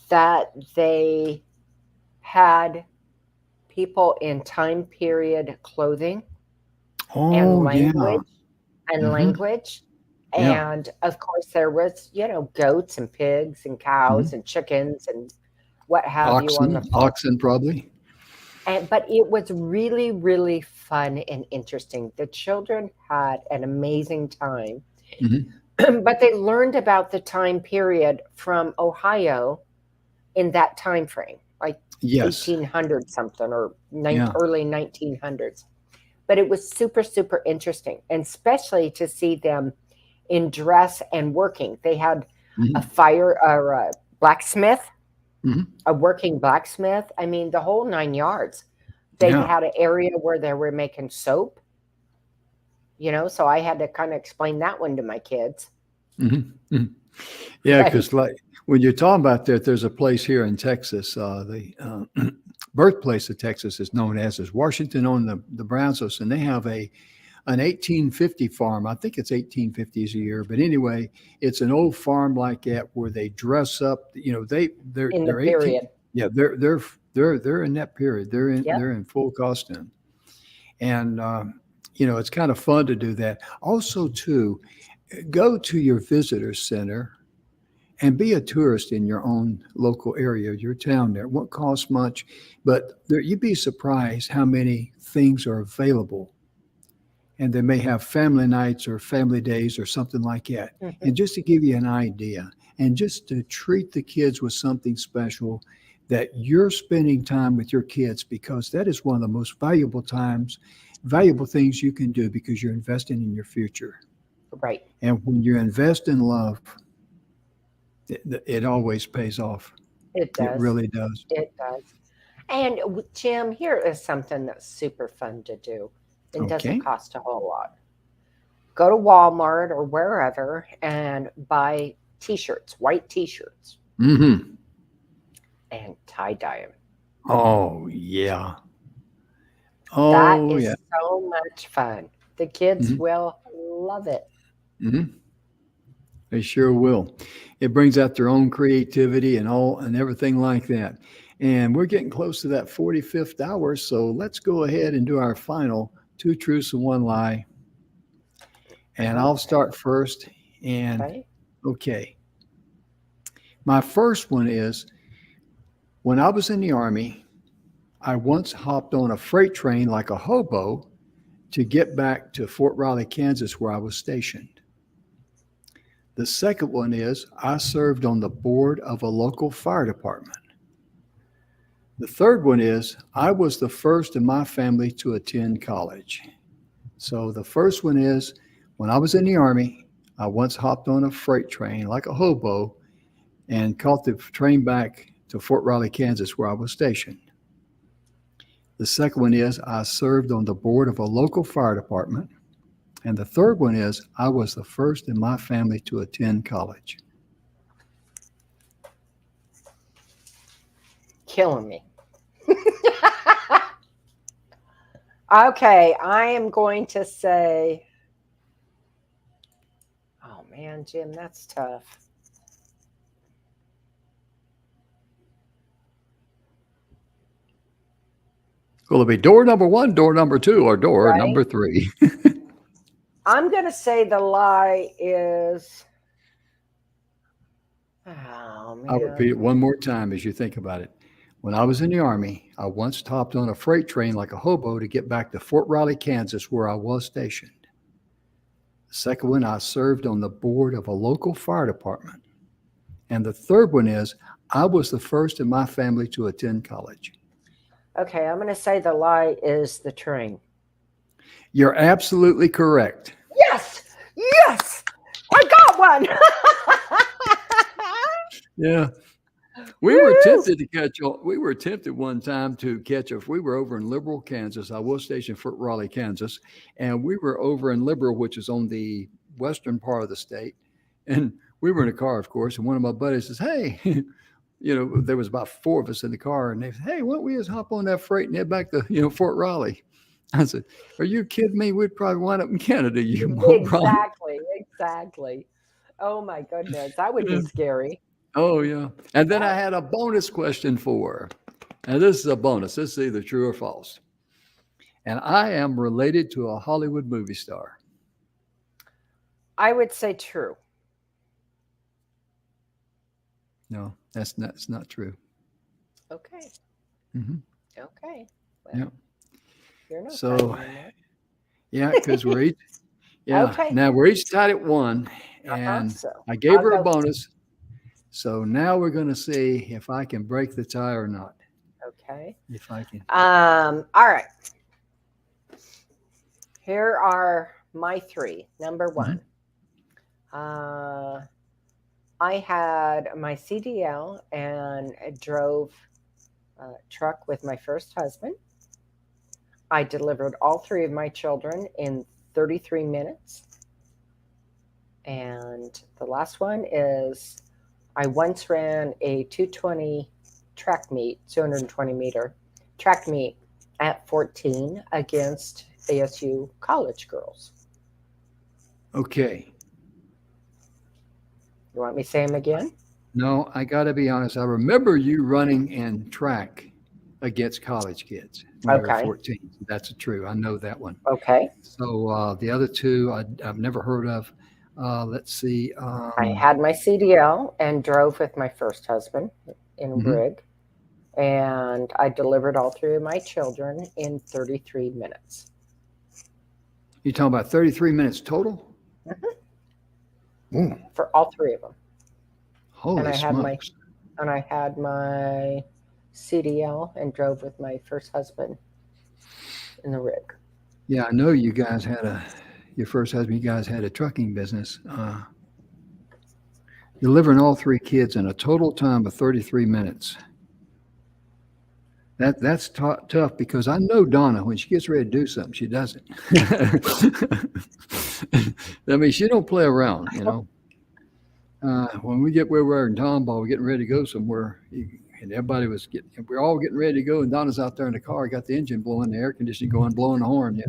that they had people in time period clothing and Oh yeah. language and Hmm. language. Yeah. And of course, there was, goats and pigs and Hmm. cows and chickens and what have you on the farm. Oxen probably. But it was really, really fun and interesting. The children had an amazing time, Hmm. but they learned about the time period from Ohio in that time frame, like Yes. 1800 something or Yeah. early 1900s. But it was super, super interesting, and especially to see them in dress and working. They had a Hmm. fire or a blacksmith, Hmm. a working blacksmith. I mean, the whole 9 yards. They Yeah. had an area where they were making soap, so I had to kind of explain that one to my kids. Hmm. Hmm. Yeah, Right. because like when you're talking about that, there's a place here in Texas. The birthplace of Texas is known as Washington on the Brazos, and they have an 1850 farm. I think it's 1850s a year, but anyway, it's an old farm like that where they dress up. In the They're 18. period. Yeah, they're in that period. They're in Yep. they're in full costume, and it's kind of fun to do that. Also, too, go to your visitor center and be a tourist in your own local area, your town there. It won't cost much, but you'd be surprised how many things are available. And they may have family nights or family days or something like that. Mhm. And just to give you an idea, and just to treat the kids with something special, that you're spending time with your kids, because that is one of the most valuable things you can do, because you're investing in your future. Right. And when you invest in love, it always pays off. It It does. really does. It does. And Jim, here is something that's super fun to do and doesn't Okay. cost a whole lot. Go to Walmart or wherever and buy t-shirts, white t-shirts, Hmm. and tie-dye them. Oh, yeah. That Oh, yeah. is so much fun. The kids Hmm. will love it. Hmm. They sure will. It brings out their own creativity and everything like that. And we're getting close to that 45th hour. So let's go ahead and do our final two truths and one lie. And I'll Okay. start first. And Okay. okay, my first one is, when I was in the Army, I once hopped on a freight train like a hobo to get back to Fort Riley, Kansas, where I was stationed. The second one is, I served on the board of a local fire department. The third one is, I was the first in my family to attend college. So the first one is, when I was in the Army, I once hopped on a freight train like a hobo and caught the train back to Fort Riley, Kansas, where I was stationed. The second one is, I served on the board of a local fire department. And the third one is, I was the first in my family to attend college. Killing me. Okay, I am going to say, oh man, Jim, that's tough. Will it be door number one, door number two, or door Right? number three? I'm going to say the lie is, oh I'll repeat man. it one more time as you think about it. When I was in the Army, I once hopped on a freight train like a hobo to get back to Fort Riley, Kansas, where I was stationed. The second one, I served on the board of a local fire department. And the third one is, I was the first in my family to attend college. Okay, I'm going to say the lie is the train. You're absolutely correct. Yes! Yes! I got one! Yeah. We were tempted one time to catch we were over in Liberal, Kansas. I was stationed in Fort Riley, Kansas, and we were over in Liberal, which is on the western part of the state. And we were in a car, of course, and one of my buddies says, hey, there was about 4 of us in the car, and they said, hey, why don't we just hop on that freight and head back to, Fort Riley? I said, are you kidding me? We'd probably wind up in Canada, you moron. Exactly. Oh my goodness, that would be scary. Oh, yeah. And then I had a bonus question for her. And this is a bonus. This is either true or false. And I am related to a Hollywood movie star. I would say true. No, it's not true. Okay. Mm-hmm. Okay. Well, Yeah. you're not So, yeah, because we're each, Okay. Now we're each tied at 1. And So I gave I'll her a go- bonus. So now we're going to see if I can break the tie or not. Okay. If I can. All right. Here are my 3. Number 1. I had my CDL and drove a truck with my first husband. I delivered all 3 of my children in 33 minutes. And the last one is I once ran a 220 track meet, 220 meter track meet at 14 against ASU college girls. Okay. You want me to say them again? No, I got to be honest. I remember you running in track against college kids when you were Okay. 14. That's true. I know that one. Okay. So the other 2 I've never heard of. Let's see. I had my CDL and drove with my first husband in Mhm. rig. And I delivered all 3 of my children in 33 minutes. You're talking about 33 minutes total? Ooh, For all 3 of them. holy And I had smokes. And I had my CDL and drove with my first husband in the rig. Yeah, I know you guys had your first husband, you guys had a trucking business. Delivering all 3 kids in a total time of 33 minutes. That's tough because I know Donna, when she gets ready to do something, she does it. I mean, she don't play around, When we get where we're in Tomball, we're getting ready to go somewhere, and we're all getting ready to go, and Donna's out there in the car, got the engine blowing, the air conditioning going, blowing the horn,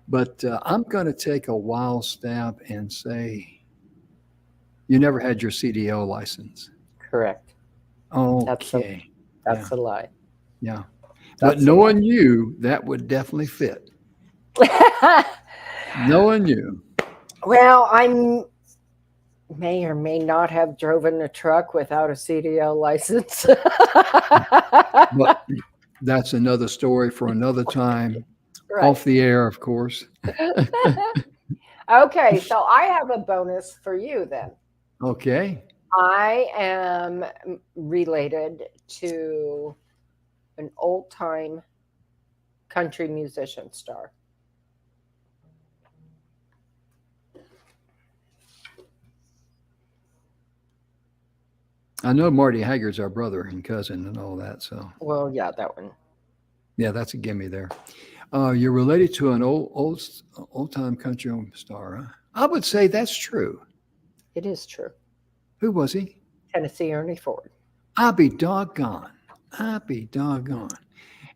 But I'm going to take a wild stab and say you never had your CDL license. Correct. Okay. That's a lie. Yeah. That's But knowing you, that would definitely fit. Knowing you. Well, I may or may not have driven a truck without a CDL license. But that's another story for another time. Right. Off the air, of course. Okay, so I have a bonus for you then. Okay. I am related to an old-time country musician star. I know Marty Haggard's our brother and cousin and all that. So, Well, yeah, that one. yeah, that's a gimme there. You're related to an old-time country star, huh? I would say that's true. It is true. Who was he? Tennessee Ernie Ford. I'll be doggone.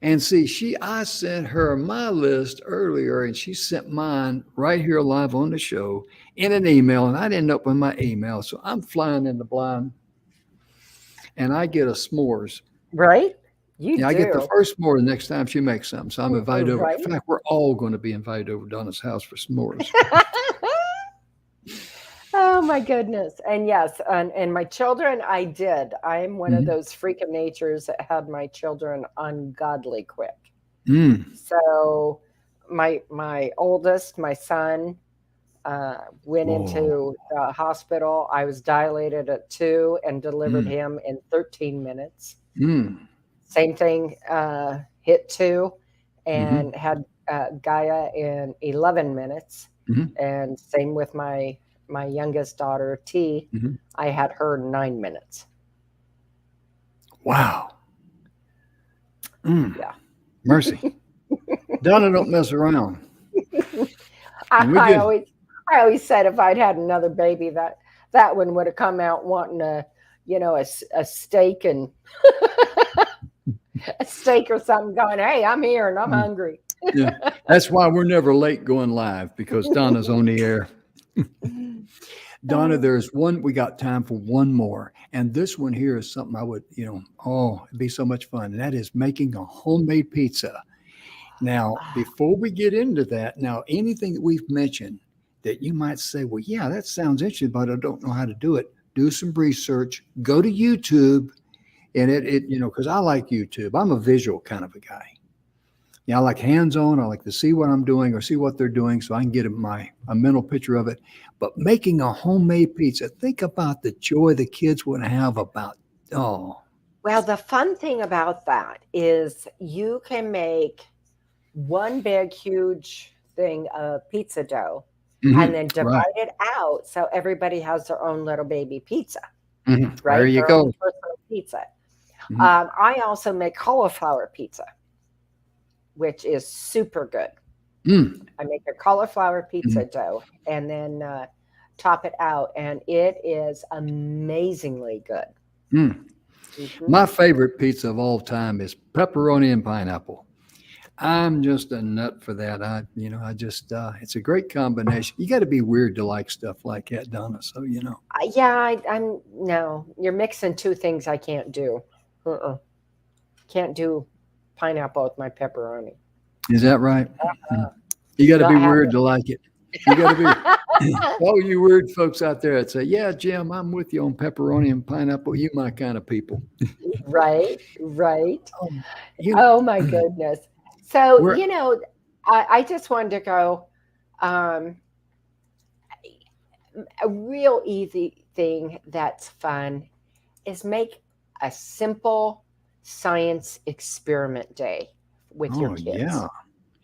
And see, I sent her my list earlier, and she sent mine right here live on the show in an email, and I didn't open my email, so I'm flying in the blind, and I get a s'mores. Right? You do. I get the first s'more the next time she makes something, so I'm invited over. Right. In fact, we're all going to be invited over to Donna's house for s'mores. Oh my goodness. And yes, and my children, I did. I'm one of Mhm. those freak of natures that had my children ungodly quick. Mm. So my oldest, my son, went Whoa. into the hospital. I was dilated at 2 and delivered Mm. him in 13 minutes. Mm. Same thing, hit 2 Mhm. and had Gaia in 11 minutes. Mhm. And same with my youngest daughter, T. Mhm. I had her 9 minutes. Wow. Mm. Yeah. Mercy. Donna don't mess around. I, And we I just, always I always said if I'd had another baby, that one would have come out wanting a steak and a steak or something, going, "Hey, I'm here and I'm mm, hungry." yeah. That's why we're never late going live because Donna's on the air. Donna, Oh, there's one, we got time for one more. And this one here is something I would, oh, it'd be so much fun. And that is making a homemade pizza. Now, before we get into that, now anything that we've mentioned that you might say, well, yeah, that sounds interesting, but I don't know how to do it. Do some research, go to YouTube, and because I like YouTube. I'm a visual kind of a guy. Yeah, I like hands-on. I like to see what I'm doing or see what they're doing so I can get a mental picture of it. But making a homemade pizza, think about the joy the kids would have about, oh, well, the fun thing about that is you can make one big, huge thing of pizza dough and mhm, then right. divide it out so everybody has their own little baby pizza, Mhm, there right? you Their own go. personal pizza. Mhm, I also make cauliflower pizza, which is super good. mm, I make a cauliflower pizza mhm, dough and then top it out, and it is amazingly good. mm. Hmm. My favorite pizza of all time is pepperoni and pineapple. I'm just a nut for that. I just, it's a great combination. You got to be weird to like stuff like that, Donna. So. Yeah, I'm no. You're mixing two things I can't do. Uh-uh. Can't do pineapple with my pepperoni. Is that right? Mm. You got to be Not weird happening. to like it. You got to be. All you weird folks out there that say, "Yeah, Jim, I'm with you on pepperoni and pineapple. You my kind of people." Right, right. Um, you, Oh my goodness. So, we're I just wanted to go, um, a real easy thing that's fun is make a simple science experiment day with your oh yeah, kids,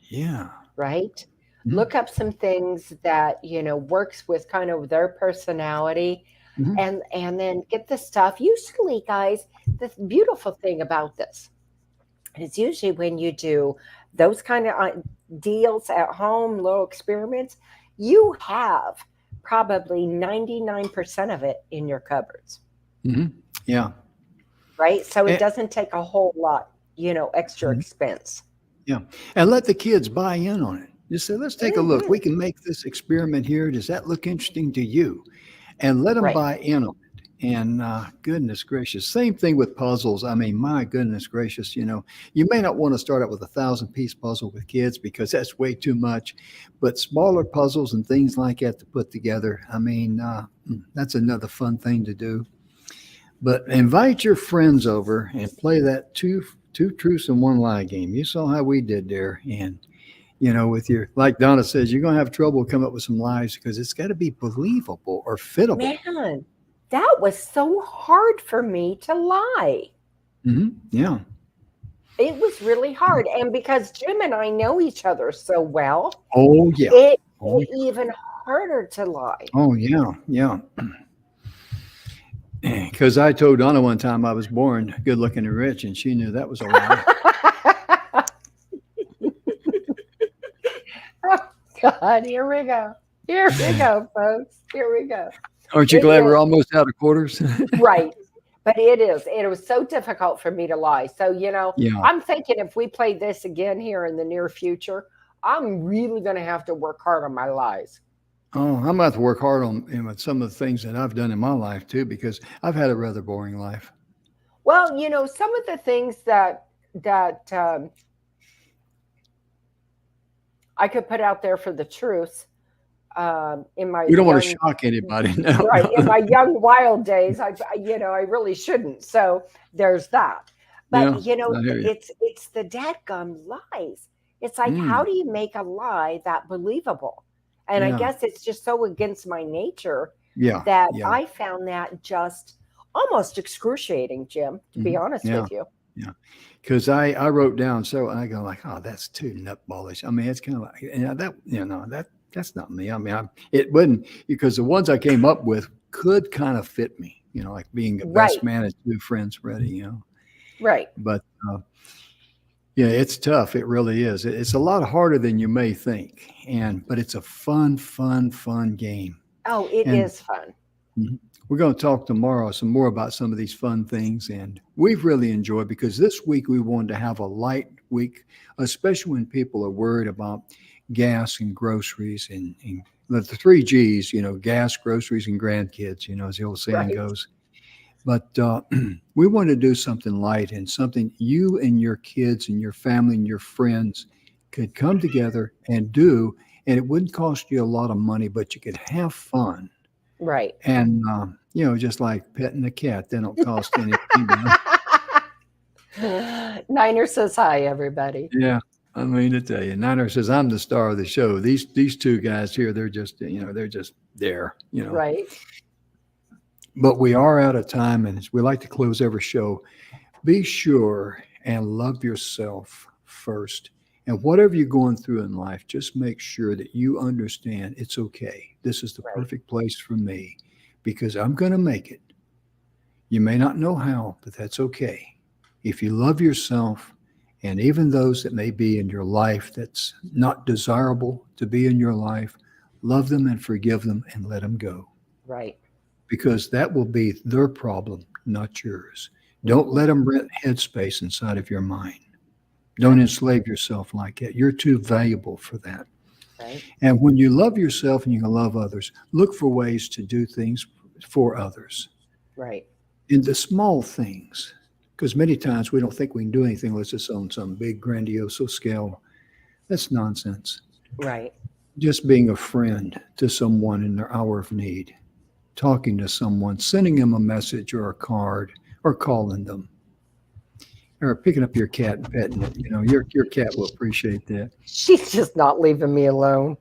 yeah. right? Mhm, Look up some things that, works with kind of their personality, mhm, and then get the stuff. Usually, guys, the beautiful thing about this is usually when you do those kind of deals at home, little experiments, you have probably 99% of it in your cupboards, mhm. Yeah. right? So it And, doesn't take a whole lot, extra mhm, expense. yeah. And let the kids buy in on it. Just say, let's take a look. Hmm. We can make this experiment here. Does that look interesting to you? And let them Right. buy in on it. And goodness gracious, same thing with puzzles. I mean, my goodness gracious, you may not want to start out with 1,000-piece puzzle with kids because that's way too much. But smaller puzzles and things like that to put together, I mean, that's another fun thing to do. But invite your friends over and play that two truths and one lie game. You saw how we did there, and with your, like Donna says, you're going to have trouble coming up with some lies because it's got to be believable or fittable. Man, that was so hard for me to lie. Yeah. It was really hard. And because Jim and I know each other so well, Oh yeah. it Oh, even harder to lie. oh yeah. Yeah. Because I told Donna one time I was born good looking and rich, and she knew that was a lie. Oh, God, here we go. Here we go, folks. Here we go. Aren't you It glad we're is almost out of quarters? right. But it is. It was so difficult for me to lie. So, Yeah. I'm thinking if we play this again here in the near future, I'm really going to have to work hard on my lies. Oh, I'm about to work hard on some of the things that I've done in my life too, because I've had a rather boring life. Well, some of the things that I could put out there for the truth. in my We don't want to young shock anybody. No. right in my young wild days, I really shouldn't. So there's that. But Yeah, I hear you. it's the dadgum lies. It's like, how Mm, do you make a lie that believable? And I yeah, guess it's just so against my nature yeah, that yeah. I found that just almost excruciating, Jim, to be honest Yeah, with you. yeah. Because I wrote down, so I go like, oh, that's too nutballish. I mean, it's kind of like, that, that's not me. I mean, it wouldn't, because the ones I came up with could kind of fit me, like being the best Right, man at two friends ready. right. But yeah, it's tough. It really is. It's a lot harder than you may think. But it's a fun, fun, fun game. Oh, it And is fun. mhm, we're going to talk tomorrow some more about some of these fun things. And we've really enjoyed, because this week we wanted to have a light week, especially when people are worried about gas and groceries and the three G's, gas, groceries, and grandkids, as the old saying Right, goes. But we want to do something light and something you and your kids and your family and your friends could come together and do. And it wouldn't cost you a lot of money, but you could have fun. right. And, just like petting a cat, they don't cost anything. Niner says hi, everybody. Yeah. I mean, to tell you, Niner says, I'm the star of the show. These two guys here, they're just, they're just there. Right, But we are out of time, and we like to close every show. Be sure and love yourself first. And whatever you're going through in life, just make sure that you understand it's okay. This is the right, perfect place for me, because I'm going to make it. You may not know how, but that's okay. If you love yourself, and even those that may be in your life that's not desirable to be in your life, love them and forgive them and let them go, right. because that will be their problem, not yours. Don't let them rent headspace inside of your mind. Don't enslave yourself like that. You're too valuable for that. Right, And when you love yourself and you can love others, look for ways to do things for others right, in the small things. Because many times we don't think we can do anything unless it's on some big, grandiose scale. That's nonsense. right. Just being a friend to someone in their hour of need, talking to someone, sending them a message or a card, or calling them, or picking up your cat and petting it. Your cat will appreciate that. She's just not leaving me alone.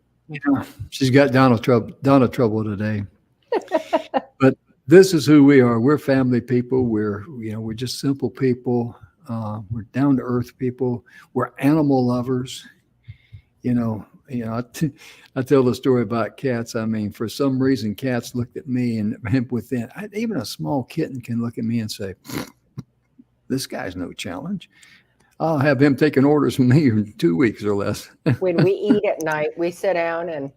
She's got Donna trouble today. But this is who we are. We're family people. We're just simple people. We're down to earth people. We're animal lovers. I tell the story about cats. I mean, for some reason, cats looked at me, and even a small kitten can look at me and say, "This guy's no challenge. I'll have him taking orders from me in 2 weeks or less." When we eat at night, we sit down and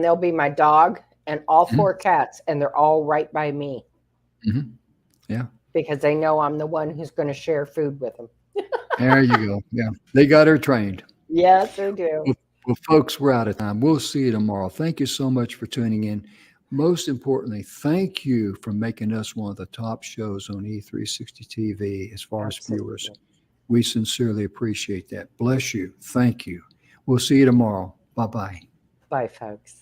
there'll be my dog and all four cats, and they're all right by me. Mhm. Yeah, Because they know I'm the one who's going to share food with them. there you go. Yeah, they got her trained. Yes, they do. Well, folks, we're out of time. We'll see you tomorrow. Thank you so much for tuning in. Most importantly, thank you for making us one of the top shows on E360 TV as far as viewers. Absolutely. We sincerely appreciate that. Bless you. Thank you. We'll see you tomorrow. Bye-bye. Bye, folks.